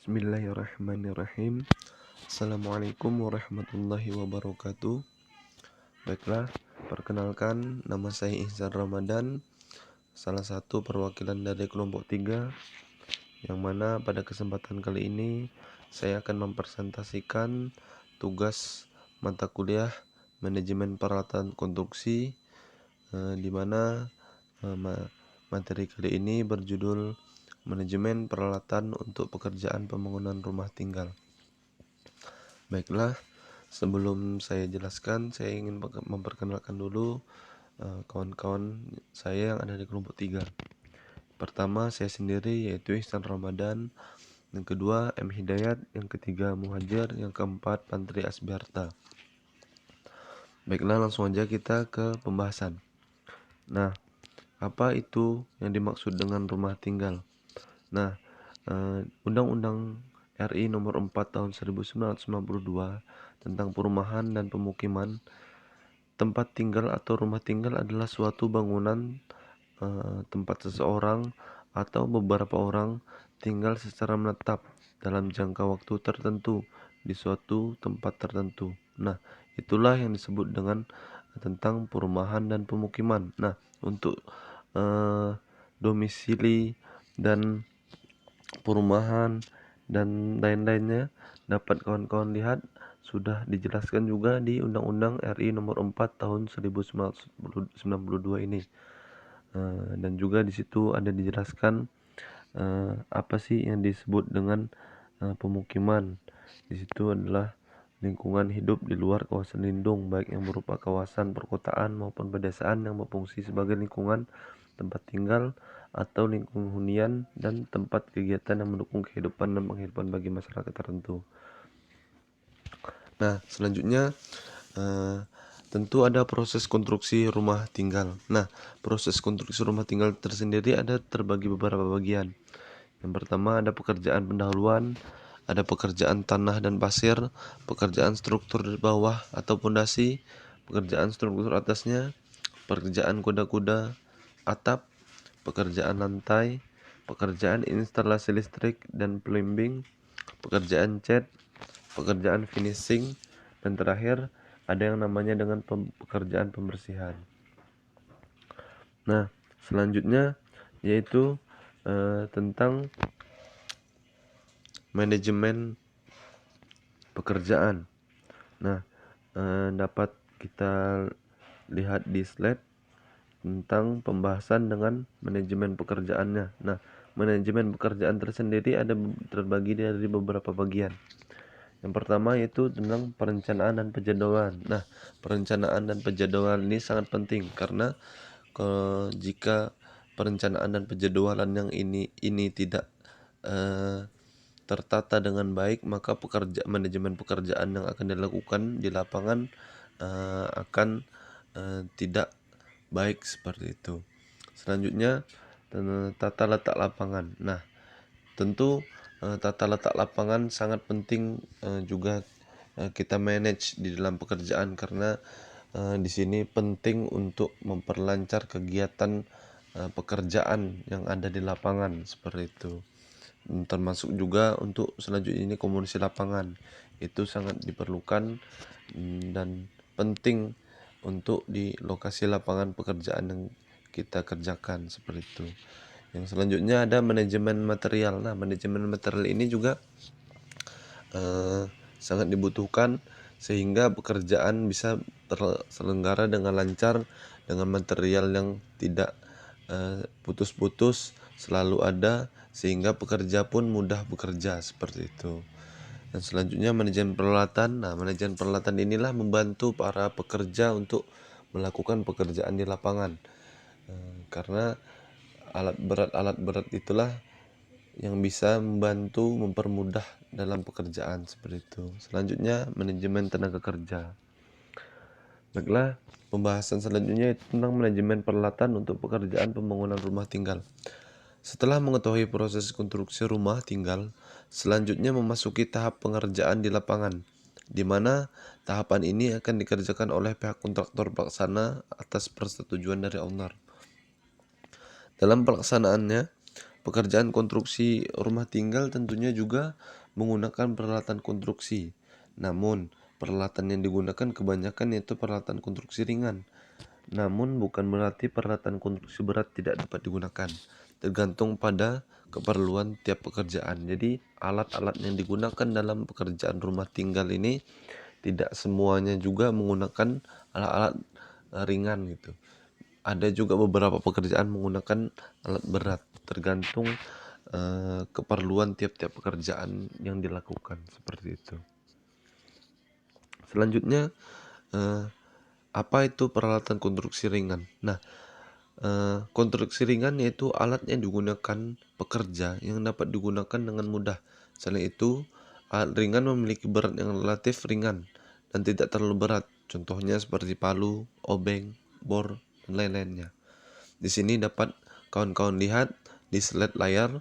Bismillahirrahmanirrahim. Assalamualaikum warahmatullahi wabarakatuh. Baiklah, perkenalkan nama saya Ihsan Ramadan, salah satu perwakilan dari kelompok 3, yang mana pada kesempatan kali ini saya akan mempresentasikan tugas mata kuliah manajemen peralatan konstruksi, di mana materi kali ini berjudul manajemen peralatan untuk pekerjaan pembangunan rumah tinggal. Baiklah, sebelum saya jelaskan, saya ingin memperkenalkan dulu kawan-kawan saya yang ada di kelompok 3. Pertama, saya sendiri yaitu Ihsan Ramadan. Yang kedua, M. Hidayat. Yang ketiga, Muhajir. Yang keempat, Pantri Asbiarta. Baiklah, langsung aja kita ke pembahasan. Nah, apa itu yang dimaksud dengan rumah tinggal? Nah, Undang-Undang RI nomor 4 tahun 1992 tentang perumahan dan pemukiman, tempat tinggal atau rumah tinggal adalah suatu bangunan tempat seseorang atau beberapa orang tinggal secara menetap dalam jangka waktu tertentu di suatu tempat tertentu. Nah, itulah yang disebut dengan tentang perumahan dan pemukiman. Nah, untuk domisili dan perumahan dan lain-lainnya dapat kawan-kawan lihat sudah dijelaskan juga di Undang-Undang RI nomor 4 tahun 1992 ini. Dan juga di situ ada dijelaskan apa sih yang disebut dengan pemukiman. Di situ adalah lingkungan hidup di luar kawasan lindung, baik yang berupa kawasan perkotaan maupun pedesaan yang berfungsi sebagai lingkungan tempat tinggal atau lingkungan hunian dan tempat kegiatan yang mendukung kehidupan dan penghidupan bagi masyarakat tertentu. Nah, selanjutnya tentu ada proses konstruksi rumah tinggal. Nah, proses konstruksi rumah tinggal tersendiri ada terbagi beberapa bagian. Yang pertama ada pekerjaan pendahuluan, ada pekerjaan tanah dan pasir, pekerjaan struktur di bawah atau pondasi, pekerjaan struktur atasnya, pekerjaan kuda-kuda, atap, pekerjaan lantai, pekerjaan instalasi listrik dan plumbing, pekerjaan cat, pekerjaan finishing, dan terakhir ada yang namanya dengan pekerjaan pembersihan. Nah, selanjutnya yaitu tentang manajemen pekerjaan. Nah, dapat kita lihat di slide tentang pembahasan dengan manajemen pekerjaannya. Nah, manajemen pekerjaan tersendiri ada terbagi dari beberapa bagian. Yang pertama yaitu tentang perencanaan dan penjadwalan. Nah, perencanaan dan penjadwalan ini sangat penting karena jika perencanaan dan penjadwalan yang ini tidak tertata dengan baik, maka manajemen pekerjaan yang akan dilakukan di lapangan akan tidak baik seperti itu. Selanjutnya, tata letak lapangan. Nah, tentu tata letak lapangan sangat penting juga kita manage di dalam pekerjaan karena di sini penting untuk memperlancar kegiatan pekerjaan yang ada di lapangan seperti itu. Termasuk juga untuk selanjutnya ini komunikasi lapangan itu sangat diperlukan dan penting untuk di lokasi lapangan pekerjaan yang kita kerjakan seperti itu. Yang selanjutnya ada manajemen material. Nah, manajemen material ini juga sangat dibutuhkan sehingga pekerjaan bisa terselenggara dengan lancar dengan material yang tidak putus-putus, selalu ada sehingga pekerja pun mudah bekerja seperti itu. Dan selanjutnya manajemen peralatan. Nah, manajemen peralatan inilah membantu para pekerja untuk melakukan pekerjaan di lapangan. Karena alat berat itulah yang bisa membantu mempermudah dalam pekerjaan seperti itu. Selanjutnya manajemen tenaga kerja. Baiklah, pembahasan selanjutnya itu tentang manajemen peralatan untuk pekerjaan pembangunan rumah tinggal. Setelah mengetahui proses konstruksi rumah tinggal, selanjutnya memasuki tahap pengerjaan di lapangan, di mana tahapan ini akan dikerjakan oleh pihak kontraktor pelaksana atas persetujuan dari owner. Dalam pelaksanaannya, Pekerjaan konstruksi rumah tinggal tentunya juga menggunakan peralatan konstruksi. Namun, peralatan yang digunakan kebanyakan yaitu peralatan konstruksi ringan. Namun, bukan berarti peralatan konstruksi berat tidak dapat digunakan. Tergantung pada keperluan tiap pekerjaan. Jadi, alat-alat yang digunakan dalam pekerjaan rumah tinggal ini tidak semuanya juga menggunakan alat-alat ringan gitu. Ada juga beberapa pekerjaan menggunakan alat berat, tergantung keperluan tiap-tiap pekerjaan yang dilakukan seperti itu. Selanjutnya, apa itu peralatan konstruksi ringan? Nah, konstruksi ringan yaitu alat yang digunakan pekerja yang dapat digunakan dengan mudah. Selain itu, alat ringan memiliki berat yang relatif ringan dan tidak terlalu berat. Contohnya seperti palu, obeng, bor, dan lain-lainnya. Di sini dapat kawan-kawan lihat di slide layar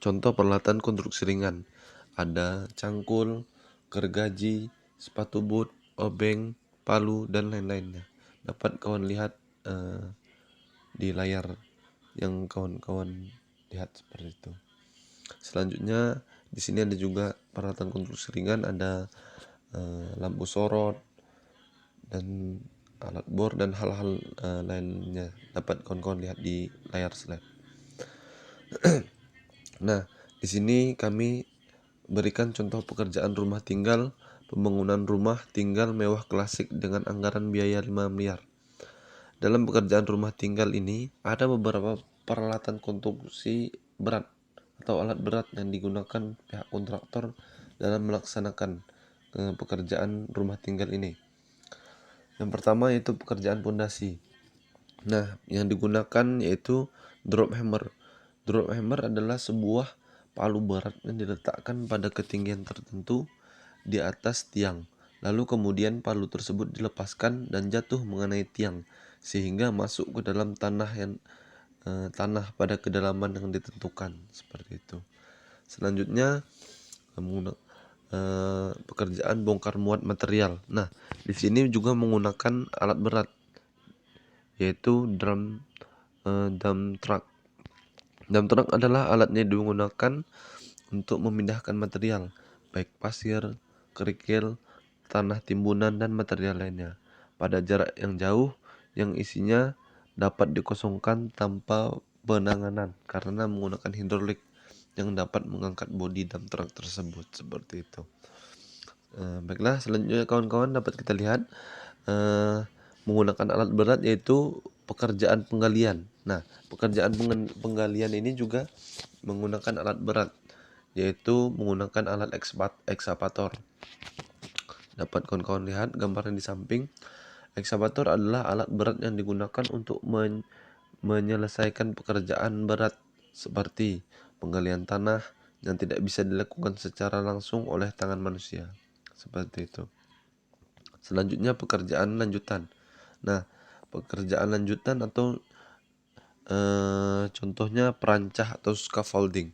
contoh peralatan konstruksi ringan. Ada cangkul, gergaji, sepatu boot, obeng, palu, dan lain-lainnya. Dapat kawan lihat di layar yang kawan-kawan lihat seperti itu. Selanjutnya di sini ada juga peralatan konstruksi ringan, ada lampu sorot dan alat bor dan hal-hal lainnya dapat kawan-kawan lihat di layar slide. Nah, di sini kami berikan contoh pekerjaan rumah tinggal, pembangunan rumah tinggal mewah klasik dengan anggaran biaya 5 miliar. Dalam pekerjaan rumah tinggal ini ada beberapa peralatan konstruksi berat atau alat berat yang digunakan pihak kontraktor dalam melaksanakan pekerjaan rumah tinggal ini. Yang pertama yaitu pekerjaan pondasi. Nah, yang digunakan yaitu drop hammer. Drop hammer adalah sebuah palu berat yang diletakkan pada ketinggian tertentu di atas tiang. Lalu kemudian palu tersebut dilepaskan dan jatuh mengenai tiang sehingga masuk ke dalam tanah pada kedalaman yang ditentukan seperti itu. Selanjutnya pekerjaan bongkar muat material. Nah, di sini juga menggunakan alat berat yaitu dump truck. Dump truck adalah alat yang digunakan untuk memindahkan material, baik pasir, kerikil, tanah timbunan, dan material lainnya pada jarak yang jauh yang isinya dapat dikosongkan tanpa penanganan karena menggunakan hidrolik yang dapat mengangkat bodi dump truck tersebut seperti itu. Baiklah, selanjutnya kawan-kawan dapat kita lihat menggunakan alat berat yaitu pekerjaan penggalian. Nah, pekerjaan penggalian ini juga menggunakan alat berat yaitu menggunakan alat ekskavator. Dapat kawan-kawan lihat gambaran di samping. Ekskavator adalah alat berat yang digunakan untuk menyelesaikan pekerjaan berat seperti penggalian tanah yang tidak bisa dilakukan secara langsung oleh tangan manusia. Seperti itu. Selanjutnya pekerjaan lanjutan. Nah, pekerjaan lanjutan atau contohnya perancah atau scaffolding.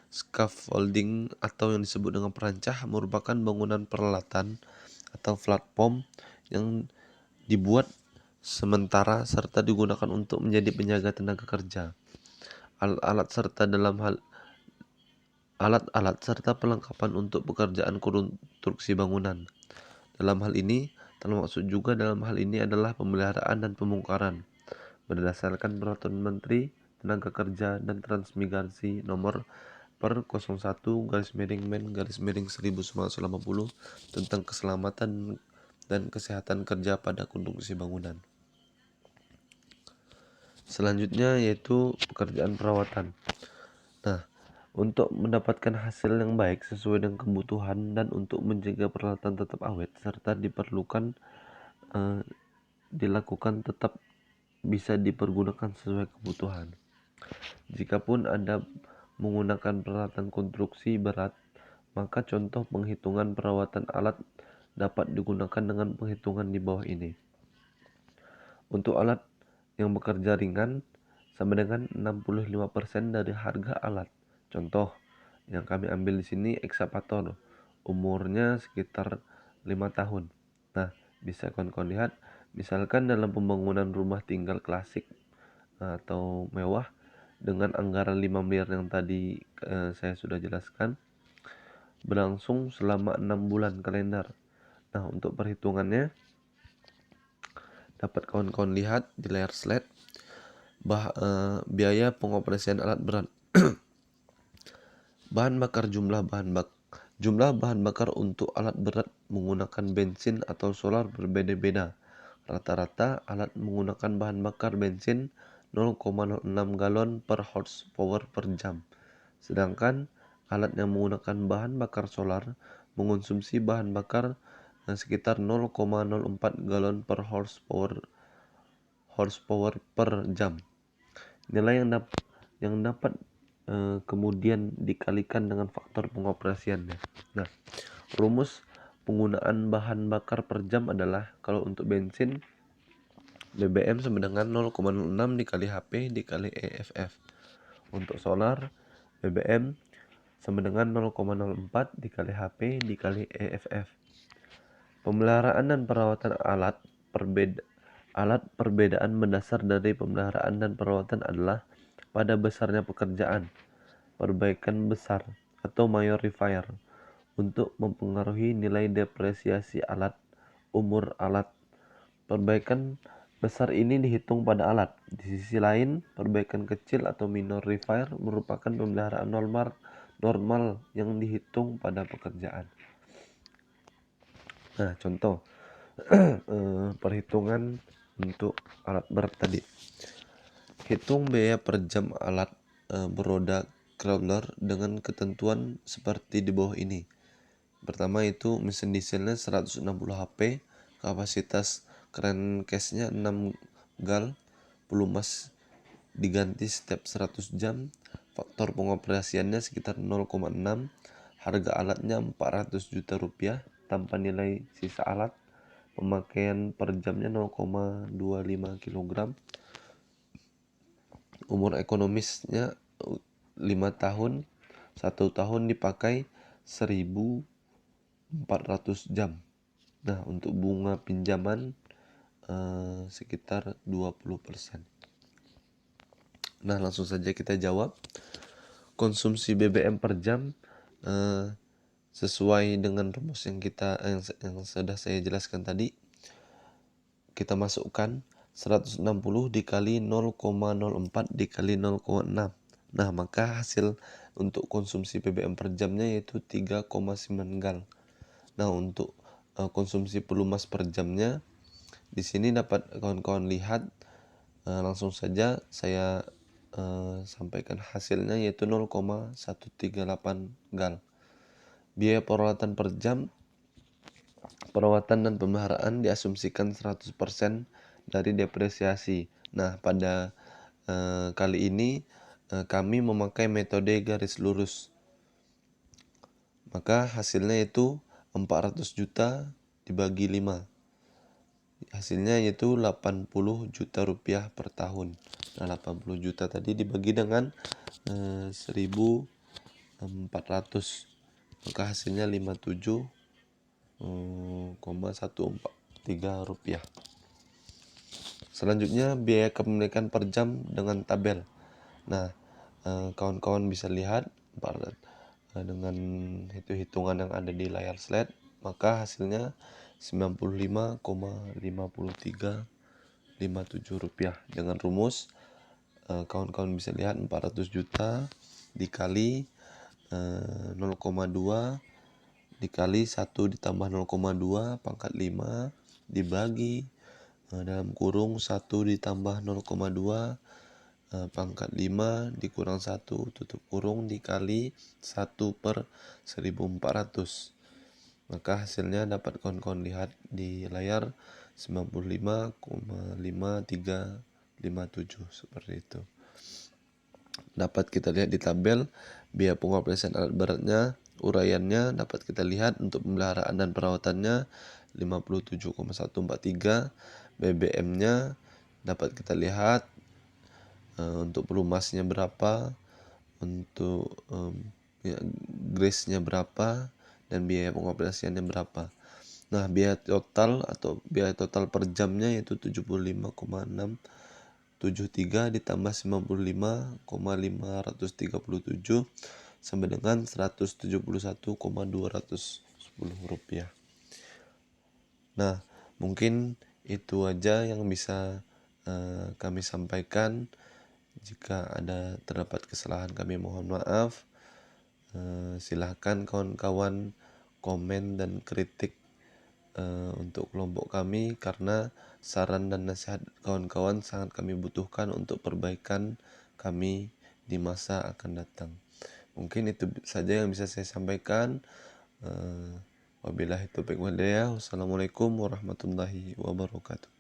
Scaffolding atau yang disebut dengan perancah merupakan bangunan peralatan atau platform yang dibuat sementara serta digunakan untuk menjadi penjaga tenaga kerja. Alat-alat serta perlengkapan untuk pekerjaan konstruksi bangunan. Dalam hal ini adalah pemeliharaan dan pembongkaran berdasarkan Peraturan Menteri Tenaga Kerja dan Transmigrasi Nomor per 01/Men/1980 tentang keselamatan dan kesehatan kerja pada konstruksi bangunan. Selanjutnya yaitu pekerjaan perawatan. Nah, untuk mendapatkan hasil yang baik sesuai dengan kebutuhan dan untuk menjaga peralatan tetap awet serta dilakukan tetap bisa dipergunakan sesuai kebutuhan. Jikapun Anda menggunakan peralatan konstruksi berat, maka contoh penghitungan perawatan alat dapat digunakan dengan penghitungan di bawah ini. Untuk alat yang bekerja ringan sama dengan 65% dari harga alat. Contoh yang kami ambil di sini ekskavator, umurnya sekitar 5 tahun. Nah, bisa kawan-kawan lihat, misalkan dalam pembangunan rumah tinggal klasik atau mewah dengan anggaran 5 miliar yang tadi saya sudah jelaskan, berlangsung selama 6 bulan kalender. Nah, untuk perhitungannya dapat kawan-kawan lihat di layar slide. Biaya pengoperasian alat berat. Jumlah bahan bakar untuk alat berat menggunakan bensin atau solar berbeda-beda. Rata-rata alat menggunakan bahan bakar bensin 0,06 galon per horsepower per jam. Sedangkan alat yang menggunakan bahan bakar solar mengonsumsi bahan bakar sekitar 0,04 galon per horsepower per jam. Nilai yang dapat kemudian dikalikan dengan faktor pengoperasiannya. Nah, rumus penggunaan bahan bakar per jam adalah kalau untuk bensin BBM sama dengan 0,06 dikali HP dikali EFF. Untuk solar BBM sama dengan 0,04 dikali HP dikali EFF. Pemeliharaan dan perawatan alat perbedaan mendasar dari pemeliharaan dan perawatan adalah pada besarnya pekerjaan, perbaikan besar atau major repair untuk mempengaruhi nilai depresiasi alat, umur alat. Perbaikan besar ini dihitung pada alat. Di sisi lain, perbaikan kecil atau minor repair merupakan pemeliharaan normal yang dihitung pada pekerjaan. Nah, contoh perhitungan untuk alat berat tadi. Hitung biaya per jam alat beroda crawler dengan ketentuan seperti di bawah ini. Pertama itu mesin dieselnya 160 HP, kapasitas crankcase-nya 6 gal, pelumas diganti setiap 100 jam, faktor pengoperasiannya sekitar 0,6, harga alatnya 400 juta rupiah tanpa nilai sisa alat, pemakaian per jamnya 0,25 kg, umur ekonomisnya 5 tahun, 1 tahun dipakai 1.400 jam. Nah, untuk bunga pinjaman sekitar 20%. Nah, langsung saja kita jawab. Konsumsi BBM per jam sesuai dengan rumus yang sudah saya jelaskan tadi. Kita masukkan 160 dikali 0,04 dikali 0,6. Nah, maka hasil untuk konsumsi BBM per jamnya yaitu 3,9 gal. Nah, untuk konsumsi pelumas per jamnya di sini dapat kawan-kawan lihat. Langsung saja saya sampaikan hasilnya yaitu 0,138 gal. Biaya perawatan per jam, perawatan dan pemeliharaan diasumsikan 100% dari depresiasi. Nah, pada kali ini kami memakai metode garis lurus. Maka hasilnya itu 400 juta dibagi 5. Hasilnya yaitu 80 juta rupiah per tahun. Nah, 80 juta tadi dibagi dengan 1.400. Maka hasilnya 57,143 rupiah. Selanjutnya biaya kepemilikan per jam dengan tabel. Nah, kawan-kawan bisa lihat dengan hitungan yang ada di layar slide, maka hasilnya 95,5357 rupiah. Dengan rumus kawan-kawan bisa lihat 400 juta dikali 0,2 dikali 1 ditambah 0,2 pangkat 5 dibagi dalam kurung 1 ditambah 0,2 pangkat 5 dikurang 1 tutup kurung dikali 1 per 1400. Maka hasilnya dapat kawan-kawan lihat di layar 95,5357 seperti itu. Dapat kita lihat di tabel biaya pengoperasian alat beratnya, uraiannya dapat kita lihat untuk pemeliharaan dan perawatannya 57,143, BBM-nya dapat kita lihat untuk pelumasnya berapa, untuk grace-nya berapa, dan biaya pengoperasiannya berapa. Nah, biaya total per jamnya yaitu 75,6 73 ditambah 95,537 sama dengan Rp171,210. Nah, mungkin itu aja yang bisa kami sampaikan. Jika ada terdapat kesalahan kami mohon maaf. Silahkan kawan-kawan komen dan kritik untuk kelompok kami, karena saran dan nasihat kawan-kawan sangat kami butuhkan untuk perbaikan kami di masa akan datang. Mungkin itu saja yang bisa saya sampaikan. Wabillahi taufiq wal hidayah. Wassalamualaikum warahmatullahi wabarakatuh.